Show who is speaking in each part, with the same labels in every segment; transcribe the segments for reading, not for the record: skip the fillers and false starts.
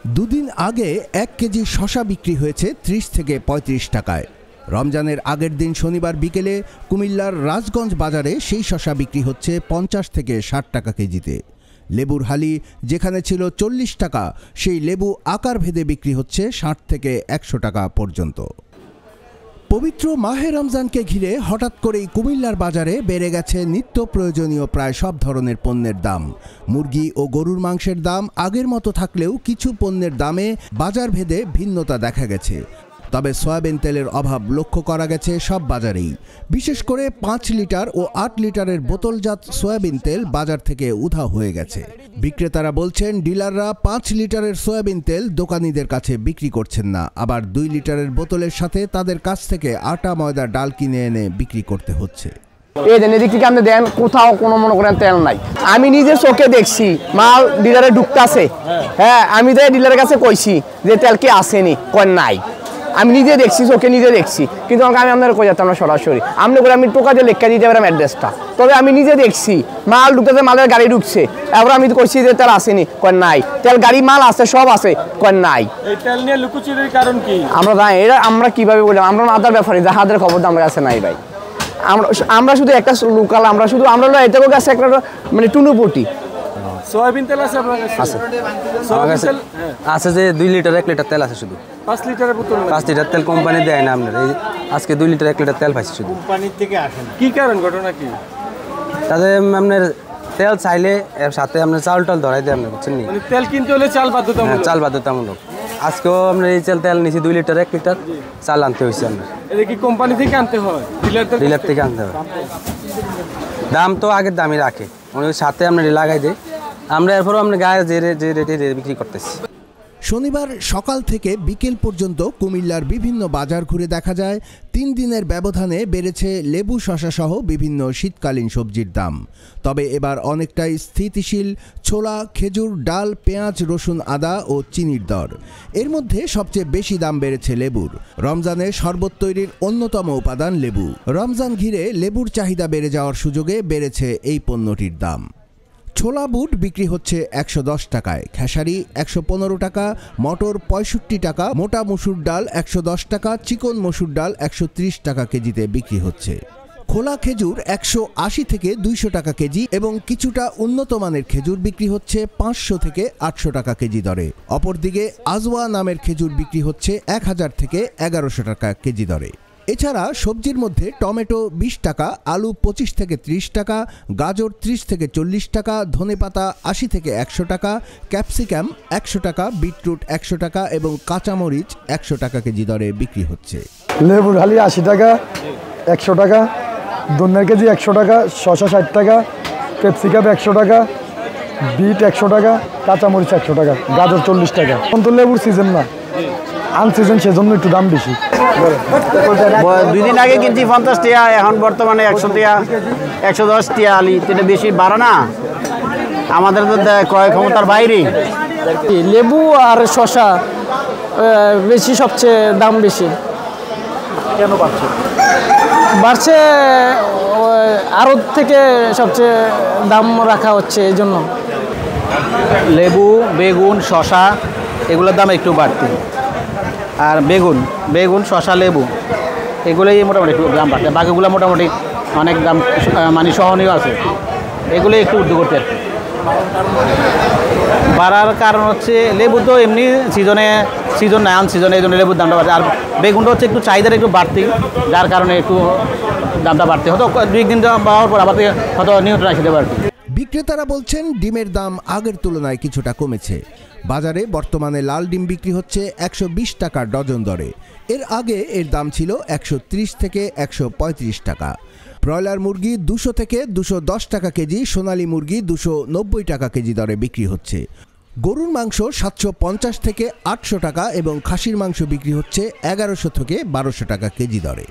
Speaker 1: দুদিন আগে 1 কেজি শসা বিক্রি হয়েছে 30 থেকে 35 টাকায়। রমজানের আগের দিন শনিবার বিকেলে কুমিল্লার রাজগঞ্জ বাজারে সেই শসা বিক্রি হচ্ছে 50 থেকে 60 টাকা কেজিতে। লেবুর হালি যেখানে ছিল 40 টাকা, সেই লেবু আকার ভেদে বিক্রি হচ্ছে 60 থেকে 100 টাকা পর্যন্ত। পবিত্র মাহে রমজানকে ঘিরে হঠাৎ করেই কুমিল্লার বাজারে বেড়ে গেছে নিত্য প্রয়োজনীয় প্রায় সব ধরনের পণ্যের দাম। মুরগি ও গরুর মাংসের দাম আগের মতো থাকলেও কিছু পণ্যের দামে বাজার ভেদে ভিন্নতা দেখা গেছে। তবে সয়াবিন তেলের অভাব লক্ষ্য করা গেছে সব বাজারেই। বিশেষ করে 5 লিটার ও 8 লিটারের বোতলজাত সয়াবিন তেল বাজার থেকে উধাও হয়ে গেছে। বিক্রেতারা বলছেন ডিলাররা 5 লিটারের সয়াবিন তেল দোকানীদের কাছে বিক্রি করছেন না, আবার 2 লিটারের বোতলের সাথে তাদের কাছ থেকে আটা ময়দা ডাল কিনে এনে বিক্রি করতে হচ্ছে।
Speaker 2: কোথাও কোনো মনে করেন তেল নাই। আমি নিজে চোখে দেখছি মাল ডিলারে ঢুকতেছে। হ্যাঁ, আমি তো ডিলারের কাছে কইছি যে তেল কি আসেনি, কয় নাই। আমি নিজে দেখছি, চোখে নিজে দেখছি, কিন্তু আমি আপনার কই যেতাম না সরাসরি। আপনি করে আমি টোকা দিয়ে লেখা দিতে পারলাম অ্যাড্রেসটা, তবে আমি নিজে দেখছি মাল ঢুকতেছে, মালের গাড়ি ঢুকছে। এবার আমি কইছি যে তেল আসেনি, কয় নাই। তেল গাড়ি মাল আছে, সব আছে, কয় নাই।
Speaker 3: এই তেল নিয়ে লুকোচুরির কারণ কি
Speaker 2: আমরা জানি। এটা আমরা কিভাবে বললাম, আমরা আদার ব্যাপারে যাহাদের খবর আমার কাছে নাই ভাই। আমরা শুধু একটা লোকাল, আমরা এটাকে গেছে একটা মানে টুনুপটি
Speaker 3: সয়াবিন তেল আছে আপনার কাছে?
Speaker 4: আছে যে 2 লিটার 1 লিটার তেল আছে শুধু।
Speaker 3: 5 লিটারের বোতল?
Speaker 4: 5 লিটার তেল কোম্পানি দেয় না আপনার। এই আজকে 2 লিটার 1 লিটার তেল পাইছি শুধু।
Speaker 3: কোম্পানি থেকে আসে না। কি কারণ, ঘটনা কি?
Speaker 4: তাদের আপনার তেল চাইলে এর সাথে আপনার চাল টাল ধরাই দেয়, আপনার বুঝছেন নি?
Speaker 3: মানে তেল কিনতে হলে চাল বাধ্যতামূলক?
Speaker 4: চাল বাধ্যতামূলক। আজকেও আপনার এই তেল নিছি 2 লিটার 1 লিটার চাল আনতে হয়েছে আপনার।
Speaker 3: এটা কি কোম্পানি থেকে আনতে হয়?
Speaker 4: ডিলার থেকে আনতে হয়। দাম তো আগের দামই রাখে, উনি সাথে আপনার লাগাই দেয়। আমরা এরপরও আপনার গায়ে যে রেটে বিক্রি করতেছি।
Speaker 1: শনিবার সকাল থেকে বিকেল পর্যন্ত কুমিল্লার বিভিন্ন বাজার ঘুরে দেখা যায় 3 দিনের ব্যবধানে বেড়েছে লেবু শসা সহ বিভিন্ন শীতকালীন সবজির দাম। তবে এবার অনেকটাই স্থিতিশীল ছোলা, খেজুর, ডাল, পেঁয়াজ, রসুন, আদা ও চিনির দর। এর মধ্যে সবচেয়ে বেশি দাম বেড়েছে লেবুর। রমজানে শরবত তৈরির অন্যতম উপাদান লেবু। রমজান ঘিরে লেবুর চাহিদা বেড়ে যাওয়ার সুযোগে বেড়েছে এই পণ্যটির দাম। ছোলা বুট বিক্রি হচ্ছে 110 টাকায়, খেসারি 115 টাকা, মটর 65 টাকা, মোটা মসুর ডাল 110 টাকা, চিকন মসুর ডাল 130 টাকা কেজিতে বিক্রি হচ্ছে। খোলা খেজুর 180 থেকে 200 টাকা কেজি এবং কিছুটা উন্নত মানের খেজুর বিক্রি হচ্ছে 500 থেকে 800 টাকা কেজি দরে। অপরদিকে আজওয়া নামের খেজুর বিক্রি হচ্ছে 1000 থেকে 1100 টাকা কেজি দরে। এছাড়া সবজির মধ্যে টমেটো 20 টাকা, আলু 25 থেকে 30 টাকা, গাজর 30 থেকে 40 টাকা, ধনেপাতা 80 থেকে 100 টাকা, ক্যাপসিকাম 100 টাকা, বিটরুট 100 টাকা এবং কাঁচামরিচ 100 টাকা কেজি দরে বিক্রি হচ্ছে।
Speaker 5: লেবুর হালি 80 টাকা, 100 টাকা, ধনিয়ার কেজি 100 টাকা, শসা 60 টাকা, ক্যাপসিকাম 100 টাকা, বিট 100 টাকা, কাঁচামরিচ 100 টাকা, গাজর 40 টাকা। এখন তো লেবুর সিজন না, আনসিজন, সেজন্য একটু দাম বেশি।
Speaker 2: 2 দিন আগে কিনছি 50 টাকা, এখন বর্তমানে 100 টাকা, 110 টাকা আলি। এটা বেশি বাড়ে না, আমাদের তো ক্রয় ক্ষমতার বাইরে।
Speaker 6: লেবু আর শসা বেশি, সবচেয়ে দাম বেশি।
Speaker 3: কেন বাড়ছে?
Speaker 6: বাড়ছে আড়ত থেকে সবচেয়ে দাম রাখা হচ্ছে, এই জন্য।
Speaker 2: লেবু, বেগুন, শসা এগুলোর দাম একটু বাড়তি। আর বেগুন, শসা, লেবু এগুলোই মোটামুটি একটু দাম বাড়ছে। বাকিগুলো মোটামুটি অনেক দাম মানে সহনীয় আছে। এগুলো একটু উদ্যোগ করতে আর কি। বাড়ার কারণ হচ্ছে লেবু তো এমনি সিজন নাই, আনসিজনে, এই জন্য লেবুর দামটা বাড়ছে। আর বেগুনটা হচ্ছে একটু চাহিদার একটু বাড়তি, যার কারণে একটু দামটা বাড়তে হতো। 2 দিন পাওয়ার পর আবার হয়তো নিয়ন্ত্রণ রাখতে পারবে।
Speaker 1: বিক্রেতারা বলছেন ডিমের দাম আগের তুলনায় কিছুটা কমেছে। বাজারে বর্তমানে লাল ডিম বিক্রি হচ্ছে 120 টাকা ডজন দরে। এর আগে এর দাম ছিল 130 থেকে 135 টাকা। ব্রয়লার মুরগি 200 থেকে 210 টাকা কেজি, সোনালী মুরগি 290 টাকা কেজি দরে বিক্রি হচ্ছে। গরুর মাংস 750 থেকে 800 টাকা এবং খাসির মাংস বিক্রি হচ্ছে 1100 থেকে 1200 টাকা কেজি দরে।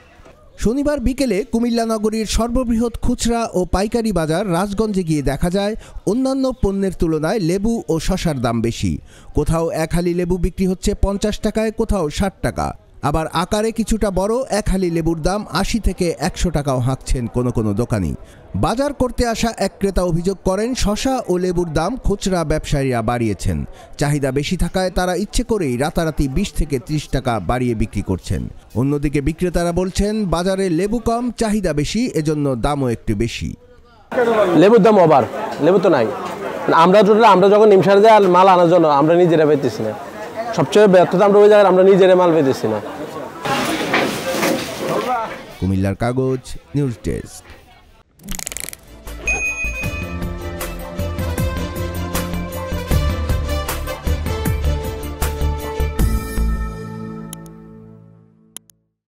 Speaker 1: শনিবার বিকেলে কুমিল্লা নগরীর সর্ববৃহৎ খুচরা ও পাইকারি বাজার রাজগঞ্জে গিয়ে দেখা যায় অন্যান্য পণ্যের তুলনায় লেবু ও শসার দাম বেশি। কোথাও 1 হালি লেবু বিক্রি হচ্ছে 50 টাকায়, কোথাও 60 টাকা। আবার আকারে কিছুটা বড় এক হালি লেবুর দাম ৮০ থেকে ১০০ টাকাও হাঁকছেন কোনো কোনো দোকানি। বাজার করতে আসা এক ক্রেতা অভিযোগ করেন, শসা ও লেবুর দাম খুচরা ব্যবসায়ীরা বাড়িয়েছেন। চাহিদা বেশি থাকায় তারা ইচ্ছে করেই রাতারাতি ২০ থেকে ৩০ টাকা বাড়িয়ে বিক্রি করছেন। অন্যদিকে বিক্রেতারা বলছেন, বাজারে লেবু কম, চাহিদা বেশি, এজন্য দামও একটু বেশি।
Speaker 7: লেবুর দাম ওভার, লেবু তো নাই। আমরা যখন নিমসার দিয়ে মাল আনার জন্য আমরা নিজেরা পেতেছি না। সবচেয়ে ব্যর্থতা আমরা ওই জায়গায় আমরা নিজেরা মাল পেতেছি না।
Speaker 1: কুমিল্লার কাগজ, নিউজ ডেস্ক।